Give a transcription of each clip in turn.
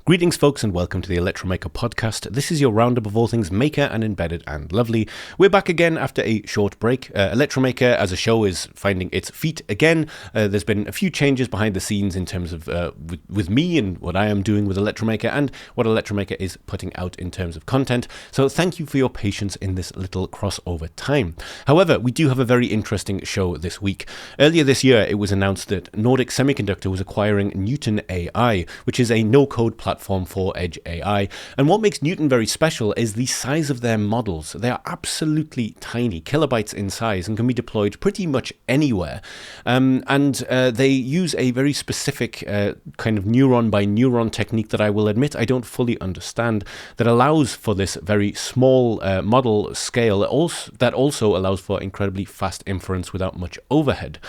Greetings, folks, and welcome to the Electromaker podcast. This is your roundup of all things Maker and embedded and lovely. We're back again after a short break. Electromaker as a show is finding its feet again. There's been a few changes behind the scenes in terms of with me and what I am doing with Electromaker and what Electromaker is putting out in terms of content. So thank you for your patience in this little crossover time. However, we do have a very interesting show this week. Earlier this year, it was announced that Nordic Semiconductor was acquiring Neuton.AI, which is a no-code platform for edgeAI. And what makes Neuton very special is the size of their models. They are absolutely tiny, kilobytes in size, and can be deployed pretty much anywhere. They use a very specific kind of neuron by neuron technique that I will admit I don't fully understand, that allows for this very small model scale that also allows for incredibly fast inference without much overhead.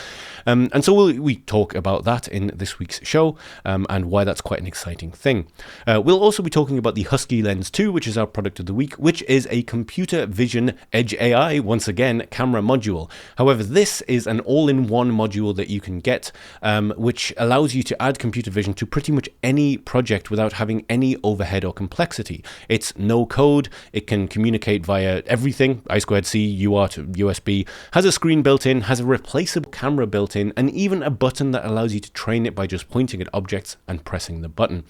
And so we talk about that in this week's show and why that's quite an exciting thing. We'll also be talking about the HuskyLens2, which is our product of the week, which is a computer vision edgeAI, once again, camera module. However, this is an all-in-one module that you can get, which allows you to add computer vision to pretty much any project without having any overhead or complexity. It's no code. It can communicate via everything, I2C, UART, USB, has a screen built in, has a replaceable camera built in, and even a button that allows you to train it by just pointing at objects and pressing the button.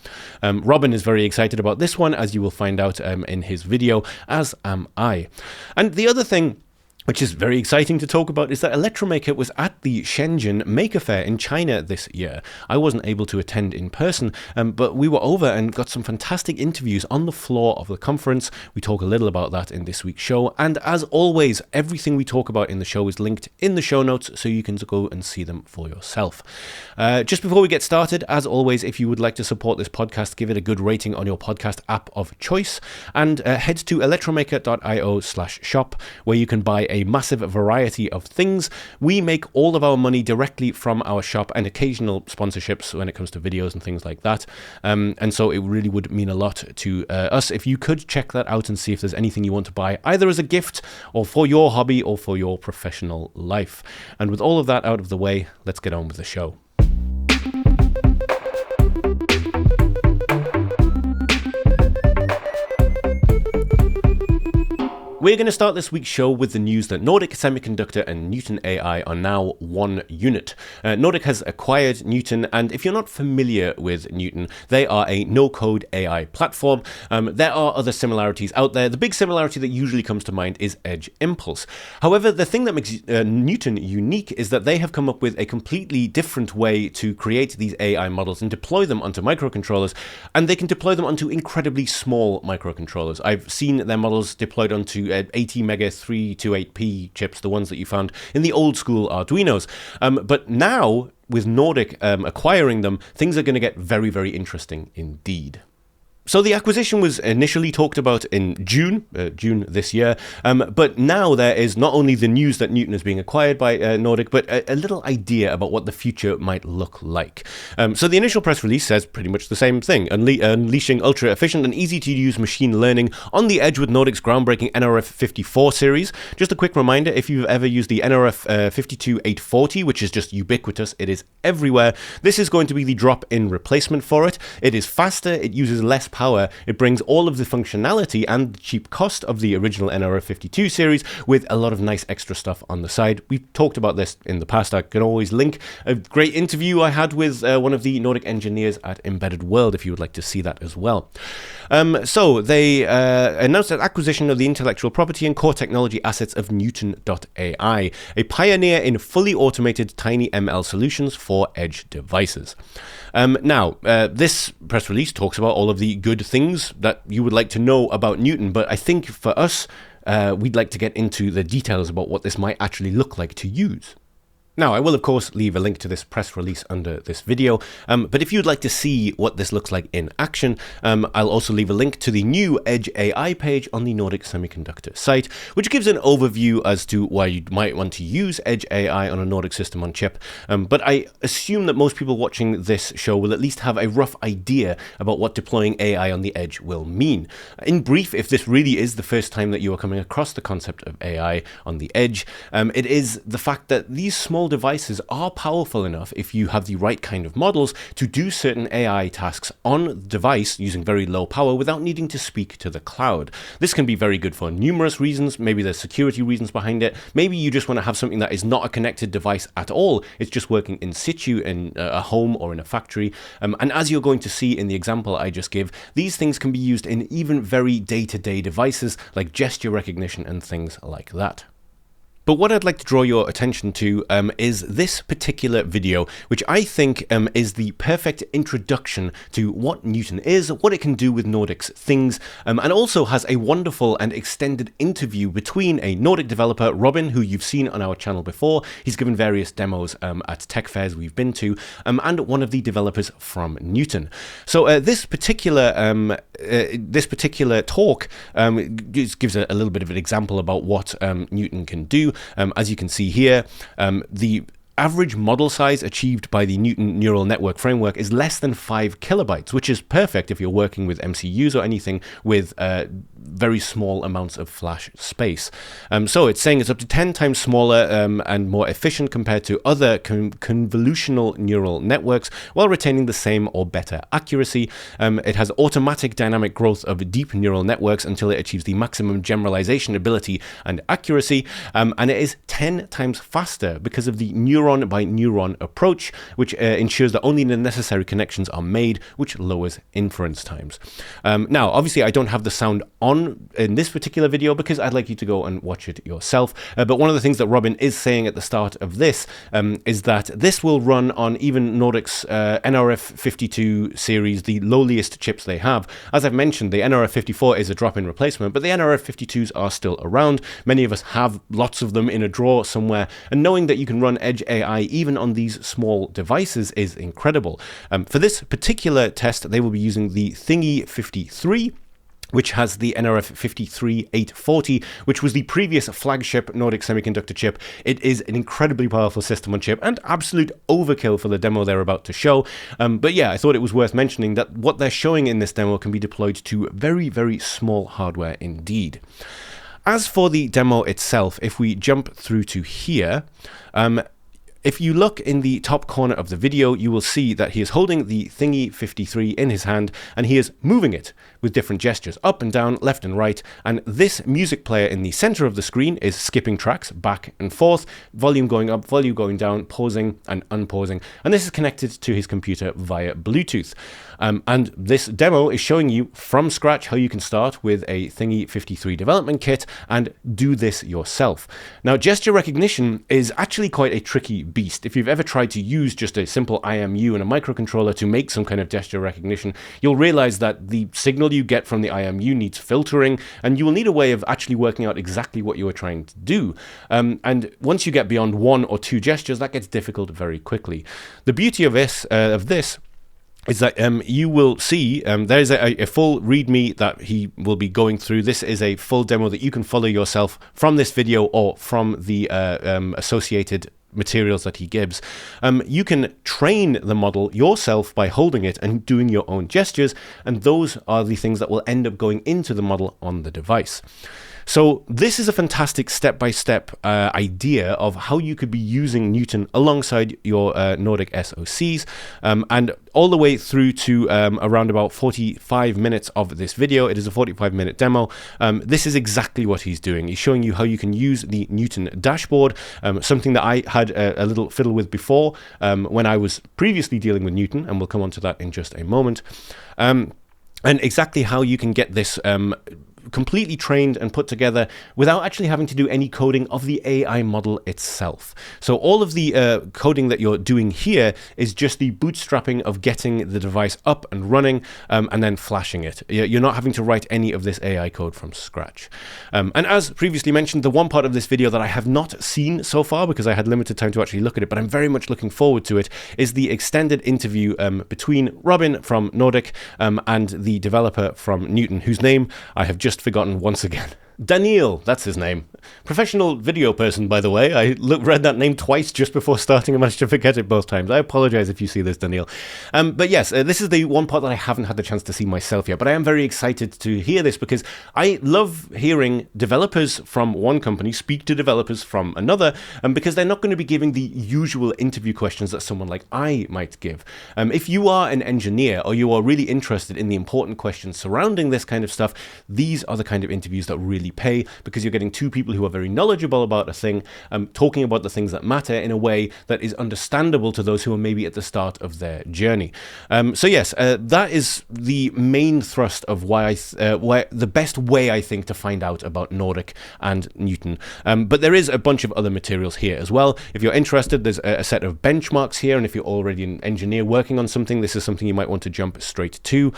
Robin is very excited about this one, as you will find out in his video, as am I. And the other thing which is very exciting to talk about, is that Electromaker was at the Shenzhen Maker Faire in China this year. I wasn't able to attend in person, but we were over and got some fantastic interviews on the floor of the conference. We talk a little about that in this week's show. And as always, everything we talk about in the show is linked in the show notes, so you can go and see them for yourself. Just before we get started, as always, if you would like to support this podcast, give it a good rating on your podcast app of choice, and head to electromaker.io/shop, where you can buy a massive variety of things. We make all of our money directly from our shop and occasional sponsorships when it comes to videos and things like that. And so it really would mean a lot to us if you could check that out and see if there's anything you want to buy, either as a gift or for your hobby or for your professional life. And with all of that out of the way, let's get on with the show. We're going to start this week's show with the news that Nordic Semiconductor and Neuton.AI are now one unit. Nordic has acquired Neuton, and if you're not familiar with Neuton, they are a no-code AI platform. There are other similarities out there. The big similarity that usually comes to mind is Edge Impulse. However, the thing that makes Neuton unique is that they have come up with a completely different way to create these AI models and deploy them onto microcontrollers, and they can deploy them onto incredibly small microcontrollers. I've seen their models deployed onto 80 mega 328p chips, the ones that you found in the old school Arduinos. But now, with Nordic acquiring them, things are going to get very, very interesting indeed. So the acquisition was initially talked about in June this year, but now there is not only the news that Neuton is being acquired by Nordic, but a little idea about what the future might look like. So the initial press release says pretty much the same thing, unleashing ultra-efficient and easy-to-use machine learning on the edge with Nordic's groundbreaking NRF54 series. Just a quick reminder, if you've ever used the NRF 52840, which is just ubiquitous, it is everywhere, this is going to be the drop-in replacement for it. It is faster, it uses less power, it brings all of the functionality and the cheap cost of the original NRF52 series with a lot of nice extra stuff on the side. We've talked about this in the past. I can always link a great interview I had with one of the Nordic engineers at Embedded World if you would like to see that as well. So they announced an acquisition of the intellectual property and core technology assets of Neuton.AI, a pioneer in fully automated tiny ML solutions for edge devices. Now, this press release talks about all of the good things that you would like to know about Neuton, but I think for us, we'd like to get into the details about what this might actually look like to use. Now, I will, of course, leave a link to this press release under this video, but if you'd like to see what this looks like in action, I'll also leave a link to the new edgeAI page on the Nordic Semiconductor site, which gives an overview as to why you might want to use edgeAI on a Nordic system on chip. But I assume that most people watching this show will at least have a rough idea about what deploying AI on the edge will mean. In brief, if this really is the first time that you are coming across the concept of AI on the edge, it is the fact that these small small devices are powerful enough, if you have the right kind of models, to do certain AI tasks on the device using very low power without needing to speak to the cloud. This can be very good for numerous reasons. Maybe there's security reasons behind it. Maybe you just want to have something that is not a connected device at all. It's just working in situ in a home or in a factory. And as you're going to see in the example I just give, these things can be used in even very day-to-day devices like gesture recognition and things like that. But what I'd like to draw your attention to is this particular video, which I think is the perfect introduction to what Neuton is, what it can do with Nordic's things, and also has a wonderful and extended interview between a Nordic developer, Robin, who you've seen on our channel before. He's given various demos at tech fairs we've been to, and one of the developers from Neuton. So this particular talk gives a little bit of an example about what Neuton can do. As you can see here, the average model size achieved by the Neuton neural network framework is less than 5 kilobytes, which is perfect if you're working with MCUs or anything with very small amounts of flash space. So it's saying it's up to 10 times smaller and more efficient compared to other convolutional neural networks while retaining the same or better accuracy. It has automatic dynamic growth of deep neural networks until it achieves the maximum generalization ability and accuracy, and it is 10 times faster because of the neuron by neuron approach, which ensures that only the necessary connections are made, which lowers inference times. Now, obviously, I don't have the sound on in this particular video because I'd like you to go and watch it yourself. But one of the things that Robin is saying at the start of this is that this will run on even Nordic's NRF52 series, the lowliest chips they have. As I've mentioned, the NRF54 is a drop-in replacement, but the NRF52s are still around. Many of us have lots of them in a drawer somewhere, and knowing that you can run edgeAI even on these small devices is incredible. For this particular test, they will be using the Thingy 53, which has the NRF53840, which was the previous flagship Nordic semiconductor chip. It is an incredibly powerful system on chip and absolute overkill for the demo they're about to show. But yeah, I thought it was worth mentioning that what they're showing in this demo can be deployed to very, very small hardware indeed. As for the demo itself, if we jump through to here, if you look in the top corner of the video, you will see that he is holding the Thingy 53 in his hand, and he is moving it with different gestures, up and down, left and right. And this music player in the center of the screen is skipping tracks back and forth, volume going up, volume going down, pausing and unpausing. And this is connected to his computer via Bluetooth. And this demo is showing you from scratch how you can start with a Thingy 53 development kit and do this yourself. Now, gesture recognition is actually quite a tricky beast. If you've ever tried to use just a simple IMU and a microcontroller to make some kind of gesture recognition, you'll realize that the signal you get from the IMU needs filtering, and you will need a way of actually working out exactly what you are trying to do. And once you get beyond 1 or 2 gestures, that gets difficult very quickly. The beauty of this is that you will see there's a full README that he will be going through. This is a full demo that you can follow yourself from this video or from the associated materials that he gives. You can train the model yourself by holding it and doing your own gestures, and those are the things that will end up going into the model on the device. So this is a fantastic step-by-step idea of how you could be using Neuton alongside your Nordic SoCs, and all the way through to around about 45 minutes of this video. It is a 45-minute demo. This is exactly what he's doing. He's showing you how you can use the Neuton dashboard, something that I had a little fiddle with before when I was previously dealing with Neuton, and we'll come on to that in just a moment. And exactly how you can get this completely trained and put together without actually having to do any coding of the AI model itself. So all of the coding that you're doing here is just the bootstrapping of getting the device up and running and then flashing it. You're not having to write any of this AI code from scratch. And as previously mentioned, the one part of this video that I have not seen so far because I had limited time to actually look at it, but I'm very much looking forward to it, is the extended interview between Robin from Nordic and the developer from Neuton, whose name I have just forgotten once again. Daniil, that's his name. Professional video person, by the way. I read that name twice just before starting and managed to forget it both times. I apologize if you see this, Daniil. But yes, this is the one part that I haven't had the chance to see myself yet, but I am very excited to hear this because I love hearing developers from one company speak to developers from another, because they're not going to be giving the usual interview questions that someone like I might give. If you are an engineer or you are really interested in the important questions surrounding this kind of stuff, these are the kind of interviews that really pay, because you're getting two people who are very knowledgeable about a thing, talking about the things that matter in a way that is understandable to those who are maybe at the start of their journey. So yes, that is the main thrust of why the best way I think to find out about Nordic and Neuton. But there is a bunch of other materials here as well. If you're interested, there's a set of benchmarks here, and if you're already an engineer working on something, this is something you might want to jump straight to.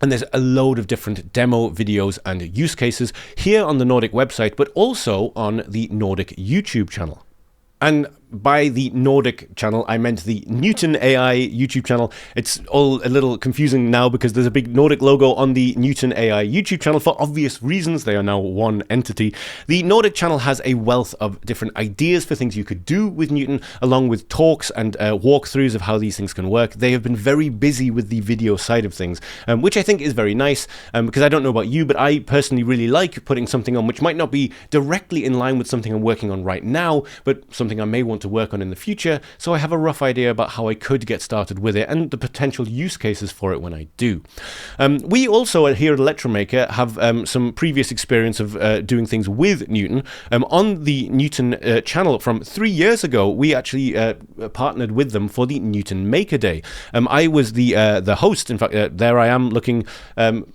And there's a load of different demo videos and use cases here on the Nordic website, but also on the Nordic YouTube channel. And by the Nordic channel, I meant the Neuton.AI YouTube channel. It's all a little confusing now because there's a big Nordic logo on the Neuton.AI YouTube channel for obvious reasons. They are now one entity. The Nordic channel has a wealth of different ideas for things you could do with Neuton, along with talks and walkthroughs of how these things can work. They have been very busy with the video side of things, which I think is very nice, because I don't know about you, but I personally really like putting something on which might not be directly in line with something I'm working on right now, but something I may want to work on in the future, so I have a rough idea about how I could get started with it and the potential use cases for it when I do. We also here at Electromaker have some previous experience of doing things with Neuton. On the Neuton channel from 3 years ago, we actually partnered with them for the Neuton Maker Day. I was the host. In fact, there I am looking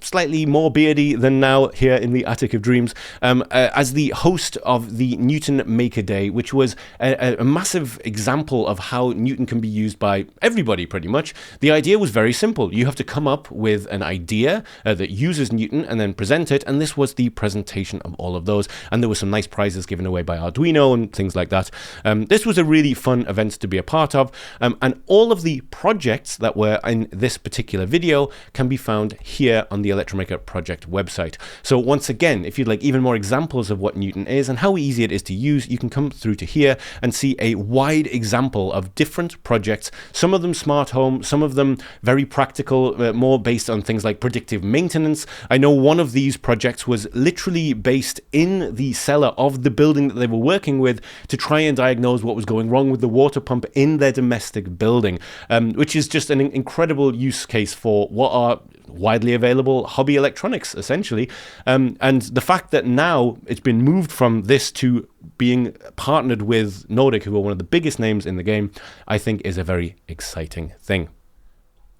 slightly more beardy than now here in the Attic of Dreams, as the host of the Neuton Maker Day, which was a massive example of how Neuton can be used by everybody pretty much. The idea was very simple. You have to come up with an idea that uses Neuton and then present it, and this was the presentation of all of those, and there were some nice prizes given away by Arduino and things like that. This was a really fun event to be a part of, and all of the projects that were in this particular video can be found here on the Electromaker project website. So once again, if you'd like even more examples of what Neuton is and how easy it is to use, you can come through to here and see a wide example of different projects, some of them smart home, some of them very practical, more based on things like predictive maintenance. I know one of these projects was literally based in the cellar of the building that they were working with to try and diagnose what was going wrong with the water pump in their domestic building, which is just an incredible use case for what are widely available hobby electronics, essentially. And the fact that now it's been moved from this to being partnered with Nordic, who are one of the biggest names in the game, I think is a very exciting thing.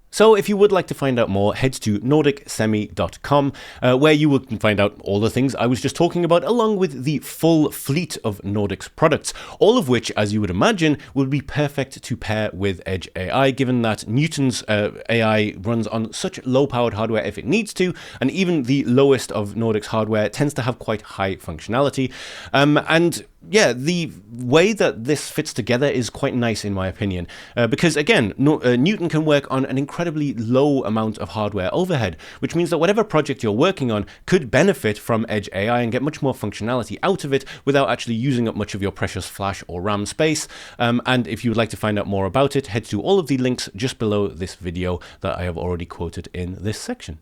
So if you would like to find out more, head to nordicsemi.com, where you will find out all the things I was just talking about, along with the full fleet of Nordic's products, all of which, as you would imagine, would be perfect to pair with edgeAI, given that Neuton's AI runs on such low-powered hardware if it needs to, and even the lowest of Nordic's hardware tends to have quite high functionality. And yeah, the way that this fits together is quite nice in my opinion, because again, Neuton can work on an incredibly low amount of hardware overhead, which means that whatever project you're working on could benefit from edgeAI and get much more functionality out of it without actually using up much of your precious flash or RAM space. And if you would like to find out more about it, head to all of the links just below this video that I have already quoted in this section.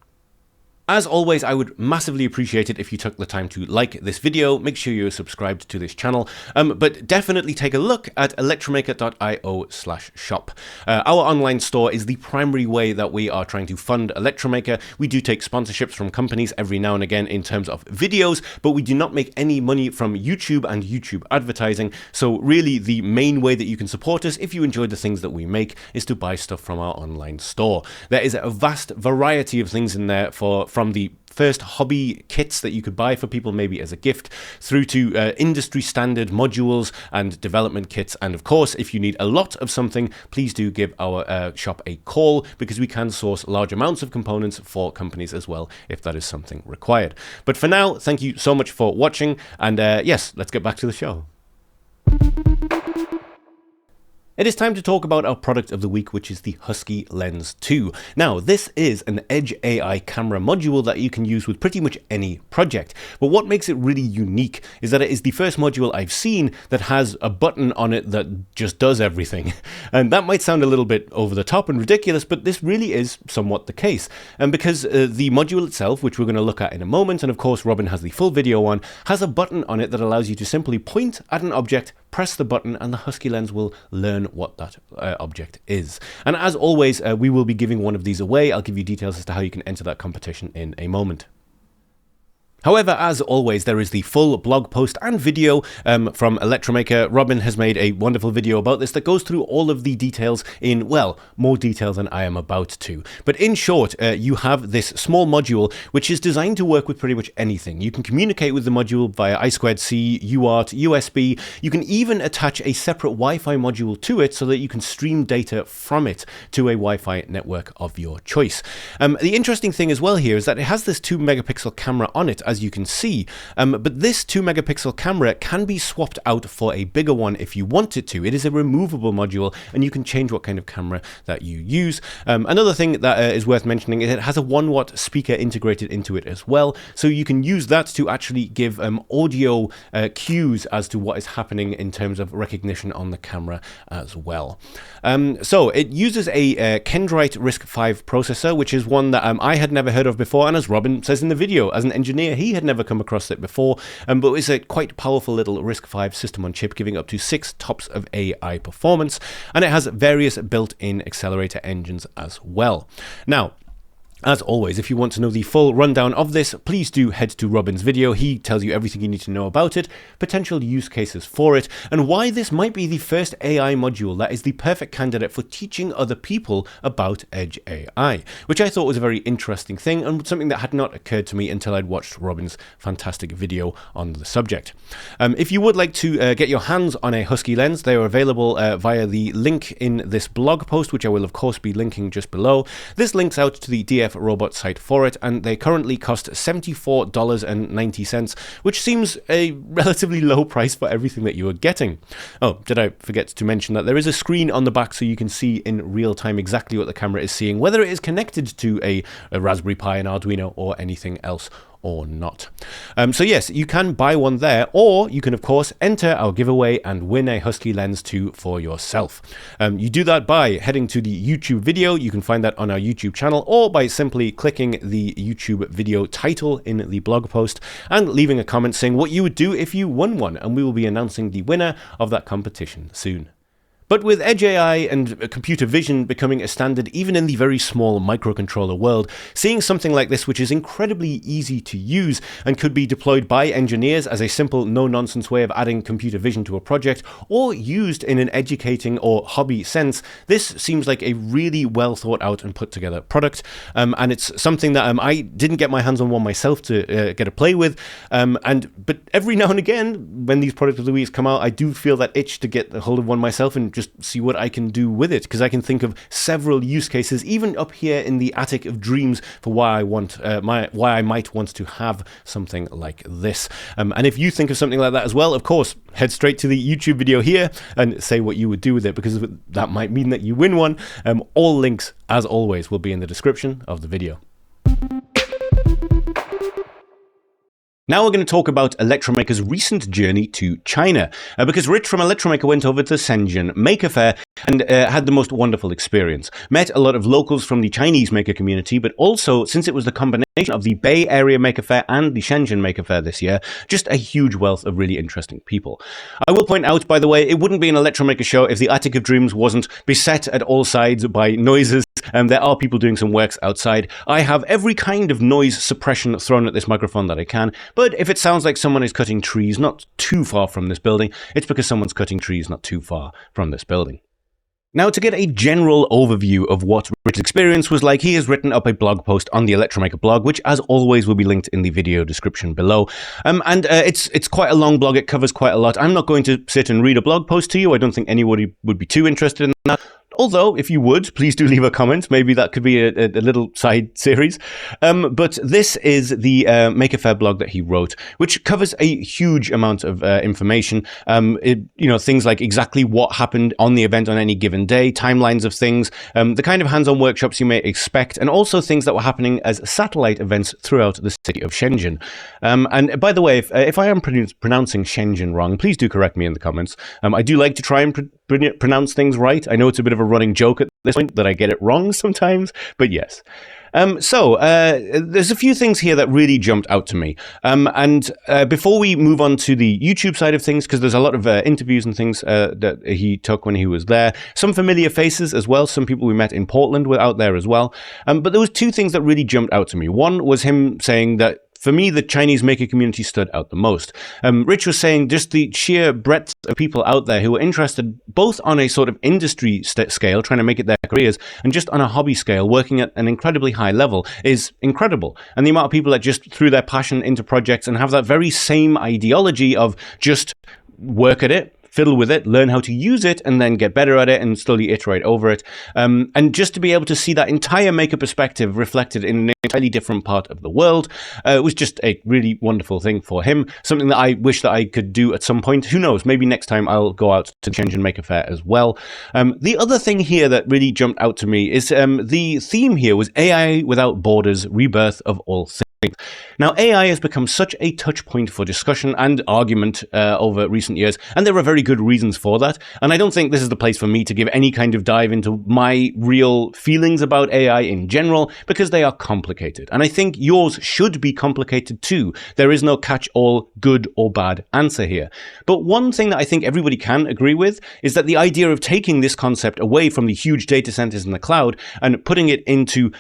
As always, I would massively appreciate it if you took the time to like this video, make sure you're subscribed to this channel, but definitely take a look at electromaker.io/shop. Our online store is the primary way that we are trying to fund Electromaker. We do take sponsorships from companies every now and again in terms of videos, but we do not make any money from YouTube and YouTube advertising. So really the main way that you can support us if you enjoy the things that we make is to buy stuff from our online store. There is a vast variety of things in there from the first hobby kits that you could buy for people maybe as a gift, through to industry standard modules and development kits. And of course, if you need a lot of something, please do give our shop a call, because we can source large amounts of components for companies as well, if that is something required. But for now, thank you so much for watching, and yes, let's get back to the show. It is time to talk about our product of the week, which is the HuskyLens2. Now, this is an edgeAI camera module that you can use with pretty much any project. But what makes it really unique is that it is the first module I've seen that has a button on it that just does everything. And that might sound a little bit over the top and ridiculous, but this really is somewhat the case. And because the module itself, which we're going to look at in a moment, and of course Robin has the full video on, has a button on it that allows you to simply point at an object, press the button, and the HuskyLens will learn what that object is. And as always, we will be giving one of these away. I'll give you details as to how you can enter that competition in a moment. However, as always, there is the full blog post and video from Electromaker. Robin has made a wonderful video about this that goes through all of the details in, well, more detail than I am about to. But in short, you have this small module which is designed to work with pretty much anything. You can communicate with the module via I2C, UART, USB. You can even attach a separate Wi-Fi module to it so that you can stream data from it to a Wi-Fi network of your choice. The interesting thing as well here is that it has this 2 megapixel camera on it, as you can see, but this 2 megapixel camera can be swapped out for a bigger one if you want it to. It is a removable module and you can change what kind of camera that you use. Another thing that is worth mentioning is it has a 1-watt speaker integrated into it as well, so you can use that to actually give audio cues as to what is happening in terms of recognition on the camera as well. So it uses a Kendrite RISC-V processor, which is one that I had never heard of before, and as Robin says in the video, as an engineer, he had never come across it before, but it's a quite powerful little RISC-V system on chip, giving up to 6 TOPS of AI performance, and it has various built-in accelerator engines as well. Now, as always, if you want to know the full rundown of this, please do head to Robin's video. He tells you everything you need to know about it, potential use cases for it, and why this might be the first AI module that is the perfect candidate for teaching other people about edgeAI, which I thought was a very interesting thing and something that had not occurred to me until I'd watched Robin's fantastic video on the subject. If you would like to get your hands on a HuskyLens, they are available via the link in this blog post, which I will of course be linking just below. This links out to the DF Robot site for it, and they currently cost $74.90, which seems a relatively low price for everything that you are getting. Oh, did I forget to mention that there is a screen on the back so you can see in real time exactly what the camera is seeing, whether it is connected to a Raspberry Pi, an Arduino, or anything else or not. So yes, you can buy one there, or you can of course enter our giveaway and win a HuskyLens2 for yourself. You do that by heading to the YouTube video. You can find that on our YouTube channel, or by simply clicking the YouTube video title in the blog post and leaving a comment saying what you would do if you won one, and we will be announcing the winner of that competition soon. But with edgeAI and computer vision becoming a standard even in the very small microcontroller world, seeing something like this, which is incredibly easy to use and could be deployed by engineers as a simple no-nonsense way of adding computer vision to a project, or used in an educating or hobby sense, this seems like a really well thought out and put together product. And it's something that I didn't get my hands on one myself to get a play with. But every now and again, when these products of the week come out, I do feel that itch to get a hold of one myself and just see what I can do with it, because I can think of several use cases, even up here in the attic of dreams, for why I want why I might want to have something like this. And if you think of something like that as well, of course, head straight to the YouTube video here and say what you would do with it, because that might mean that you win one. All links, as always, will be in the description of the video. Now we're going to talk about Electromaker's recent journey to China, because Rich from Electromaker went over to Shenzhen Maker Faire and had the most wonderful experience. Met a lot of locals from the Chinese maker community, but also, since it was the combination of the Bay Area Maker Faire and the Shenzhen Maker Faire this year, just a huge wealth of really interesting people. I will point out, by the way, it wouldn't be an Electromaker show if the Attic of Dreams wasn't beset at all sides by noises. There are people doing some works outside. I have every kind of noise suppression thrown at this microphone that I can, but if it sounds like someone is cutting trees not too far from this building, it's because someone's cutting trees not too far from this building. Now, to get a general overview of what Rich's experience was like, he has written up a blog post on the Electromaker blog, which, as always, will be linked in the video description below. It's quite a long blog. It covers quite a lot. I'm not going to sit and read a blog post to you. I don't think anybody would be too interested in that. Although, if you would, please do leave a comment. Maybe that could be a little side series. But this is the Maker Faire blog that he wrote, which covers a huge amount of information. Things like exactly what happened on the event on any given day, timelines of things, the kind of hands-on workshops you may expect, and also things that were happening as satellite events throughout the city of Shenzhen. And by the way, if I am pronouncing Shenzhen wrong, please do correct me in the comments. I do like to try and pronounce things right. I know it's a bit of a running joke at this point that I get it wrong sometimes, but yes. There's a few things here that really jumped out to me. Before we move on to the YouTube side of things, because there's a lot of interviews and things that he took when he was there, some familiar faces as well. Some people we met in Portland were out there as well. But there was two things that really jumped out to me. One was him saying that, for me, the Chinese maker community stood out the most. Rich was saying just the sheer breadth of people out there who were interested both on a sort of industry scale, trying to make it their careers, and just on a hobby scale, working at an incredibly high level is incredible. And the amount of people that just threw their passion into projects and have that very same ideology of just work at it, fiddle with it, learn how to use it, and then get better at it and slowly iterate over it. And just to be able to see that entire maker perspective reflected in an entirely different part of the world was just a really wonderful thing for him. Something that I wish that I could do at some point. Who knows? Maybe next time I'll go out to Shenzhen Maker Faire as well. The other thing here that really jumped out to me is the theme here was AI without borders, rebirth of all things. Now, AI has become such a touch point for discussion and argument over recent years, and there are very good reasons for that. And I don't think this is the place for me to give any kind of dive into my real feelings about AI in general, because they are complicated. And I think yours should be complicated too. There is no catch-all good or bad answer here. But one thing that I think everybody can agree with is that the idea of taking this concept away from the huge data centers in the cloud and putting it into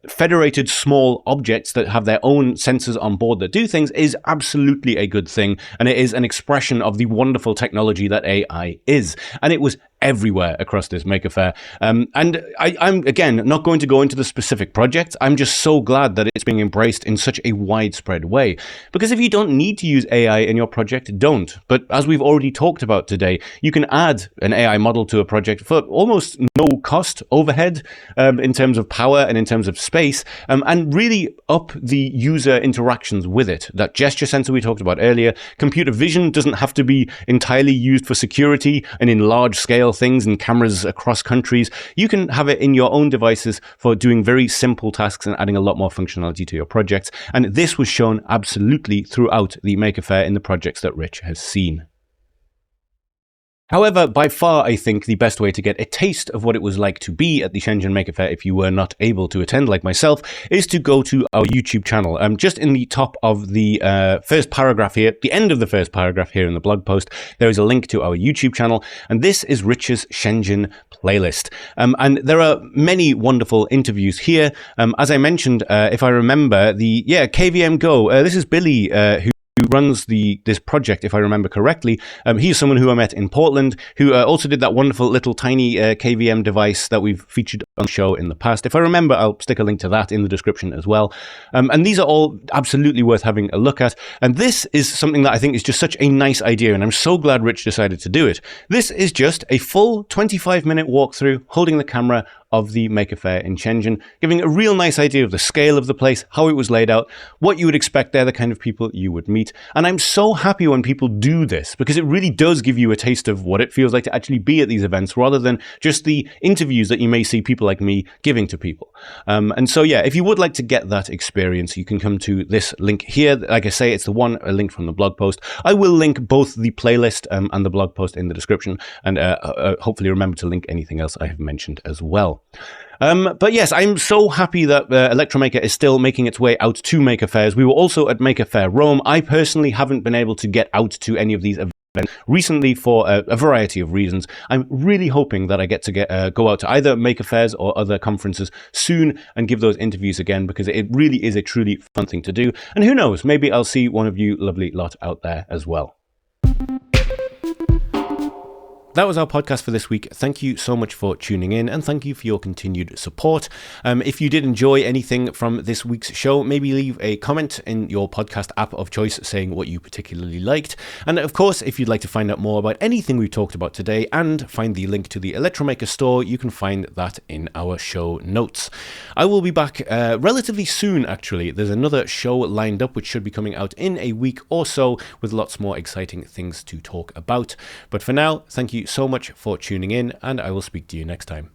federated small objects that have their own sensors on board that do things is absolutely a good thing, and it is an expression of the wonderful technology that AI is. And it was everywhere across this Maker Faire. And I'm, again, not going to go into the specific projects. I'm just so glad that it's being embraced in such a widespread way. Because if you don't need to use AI in your project, don't. But as we've already talked about today, you can add an AI model to a project for almost no cost overhead in terms of power and in terms of space, and really up the user interactions with it. That gesture sensor we talked about earlier, computer vision doesn't have to be entirely used for security and in large scale things and cameras across countries. You can have it in your own devices for doing very simple tasks and adding a lot more functionality to your projects. And this was shown absolutely throughout the Maker Faire in the projects that Rich has seen. However, by far, I think the best way to get a taste of what it was like to be at the Shenzhen Maker Faire if you were not able to attend like myself is to go to our YouTube channel. Just in the top of the first paragraph here, the end of the first paragraph here in the blog post, there is a link to our YouTube channel, and this is Rich's Shenzhen playlist. And there are many wonderful interviews here. As I mentioned, if I remember, KVM Go, this is Billy, who runs this project, if I remember correctly. He's someone who I met in Portland, who also did that wonderful little tiny KVM device that we've featured on the show in the past. If I remember, I'll stick a link to that in the description as well. And these are all absolutely worth having a look at. And this is something that I think is just such a nice idea, and I'm so glad Rich decided to do it. This is just a full 25-minute walkthrough holding the camera of the Maker Faire in Shenzhen, giving a real nice idea of the scale of the place, how it was laid out, what you would expect there, the kind of people you would meet. And I'm so happy when people do this, because it really does give you a taste of what it feels like to actually be at these events, rather than just the interviews that you may see people like me giving to people. And so, if you would like to get that experience, you can come to this link here. Like I say, it's the one link from the blog post. I will link both the playlist and the blog post in the description, and hopefully remember to link anything else I have mentioned as well. But yes, I'm so happy that Electromaker is still making its way out to Maker Fairs. We were also at Maker Faire Rome. I personally haven't been able to get out to any of these events recently for a variety of reasons. I'm really hoping that I get to go out to either Maker Fairs or other conferences soon and give those interviews again, because it really is a truly fun thing to do. And who knows, maybe I'll see one of you lovely lot out there as well. That was our podcast for this week. Thank you so much for tuning in, and thank you for your continued support. If you did enjoy anything from this week's show, maybe leave a comment in your podcast app of choice saying what you particularly liked. And of course, if you'd like to find out more about anything we've talked about today and find the link to the Electromaker store, you can find that in our show notes. I will be back relatively soon, actually. There's another show lined up which should be coming out in a week or so with lots more exciting things to talk about. But for now, thank you so much for tuning in, and I will speak to you next time.